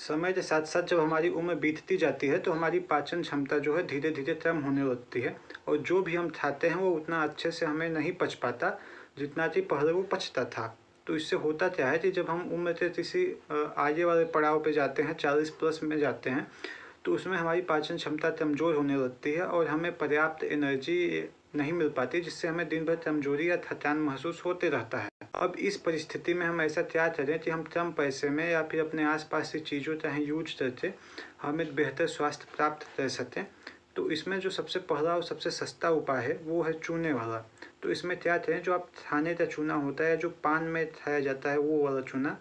समय के साथ साथ जब हमारी उम्र बीतती जाती है तो हमारी पाचन क्षमता जो है धीरे धीरे कम होने लगती है और जो भी हम खाते हैं वो उतना अच्छे से हमें नहीं पच पाता जितना कि पहले वो पचता था। तो इससे होता क्या है कि जब हम उम्र के किसी आगे वाले पड़ाव पे जाते हैं, 40 प्लस में जाते हैं, तो उसमें हमारी पाचन क्षमता कमज़ोर होने लगती है और हमें पर्याप्त एनर्जी नहीं मिल पाती, जिससे हमें दिन भर कमजोरी या थकान महसूस होते रहता है। अब इस परिस्थिति में हम ऐसा क्या करें कि हम कम पैसे में या फिर अपने आसपास की चीज़ों का यूज करके हम एक बेहतर स्वास्थ्य प्राप्त कर सकें। तो इसमें जो सबसे पहला और सबसे सस्ता उपाय है वो है चूने वाला। तो इसमें क्या करें, जो आप खाने का चूना होता है, जो पान में खाया जाता है वो वाला चूना,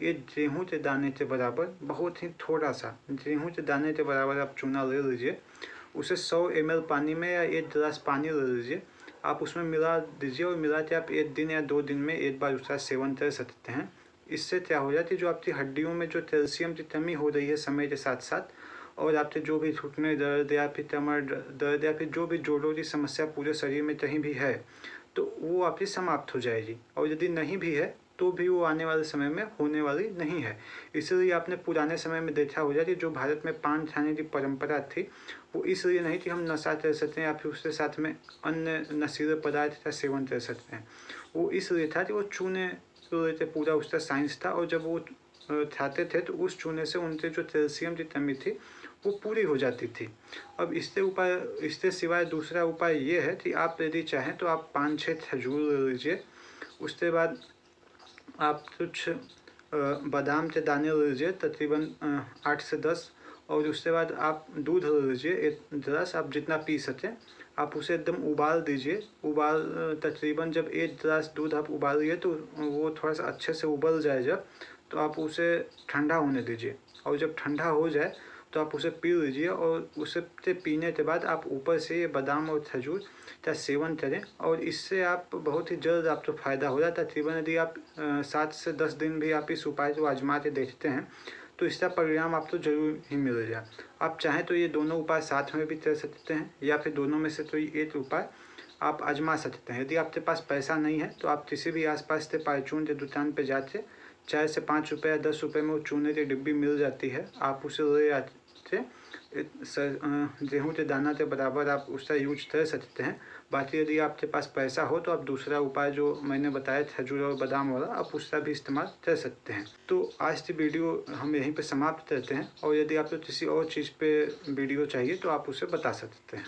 ये गेहूँ के दाने के बराबर, बहुत ही थोड़ा सा गेहूँ के दाने के बराबर आप चूना ले लीजिए। उसे 100 ml पानी में या 1 गिलास पानी ले लीजिए, आप उसमें मिला दीजिए और मिला के आप 1 दिन या 2 दिन में एक बार उसका सेवन कर सकते हैं। इससे क्या हो जाती है, जो आपकी हड्डियों में जो कैल्शियम की कमी हो रही है समय के साथ साथ, और आपके जो भी घुटने दर्द या फिर कमर दर्द या फिर जो भी जोड़ों की समस्या पूरे शरीर में कहीं भी है, तो वो आपकी समाप्त हो जाएगी। और यदि नहीं भी है तो भी वो आने वाले समय में होने वाली नहीं है। इसलिए आपने पुराने समय में देखा होगा कि जो भारत में पान खाने की परंपरा थी, वो इसलिए नहीं कि हम नशा कर सकते हैं या फिर उसके साथ में अन्य नशीले पदार्थ का सेवन कर सकते हैं। वो इसलिए था कि वो चूने को लेकर पूरा उसका साइंस था, और जब वो खाते थे तो उस चूने से उनके जो कैल्शियम की कमी थी वो पूरी हो जाती थी। अब इसके सिवाय दूसरा उपाय ये है कि आप यदि चाहें तो आप 5-6 खजूर ले लीजिए। उसके बाद आप कुछ बादाम के दाने ले लीजिए, तकरीबन 8 से 10, और उसके बाद आप दूध ले लीजिए, एक गिलास आप जितना पी सकें। आप उसे एकदम उबाल दीजिए। तकरीबन जब 1 गिलास दूध आप उबालिए तो वो थोड़ा सा अच्छे से उबल जाए जब, तो आप उसे ठंडा होने दीजिए, और जब ठंडा हो जाए तो आप उसे पी लीजिए। और उसे पीने के बाद आप ऊपर से ये बादाम और खजूर का सेवन करें, और इससे आप बहुत ही जल्द आपको फ़ायदा हो जाता है। तकरीबन यदि आप 7 से 10 दिन भी आप इस उपाय को आजमा के देखते हैं तो इसका परिणाम आपको ज़रूर ही मिलेगा। आप चाहें तो ये दोनों उपाय साथ में भी कर सकते हैं, या फिर दोनों में से कोई एक उपाय आप आजमा सकते हैं। यदि आपके पास पैसा नहीं है तो आप किसी भी आसपास के परचून के दुकान पे जाके 4 से 5 रुपये या 10 रुपये में वो चूने की डिब्बी मिल जाती है, आप उसे ले आके गेहूँ के दाना के बराबर आप उसका यूज कर सकते हैं। बाकी यदि आपके पास पैसा हो तो आप दूसरा उपाय जो मैंने बताया खजूर और बादाम वाला, आप उसका भी इस्तेमाल कर सकते हैं। तो आज की वीडियो हम यहीं पे समाप्त करते हैं, और यदि आपको किसी और चीज़ पे वीडियो चाहिए तो आप उसे बता सकते हैं।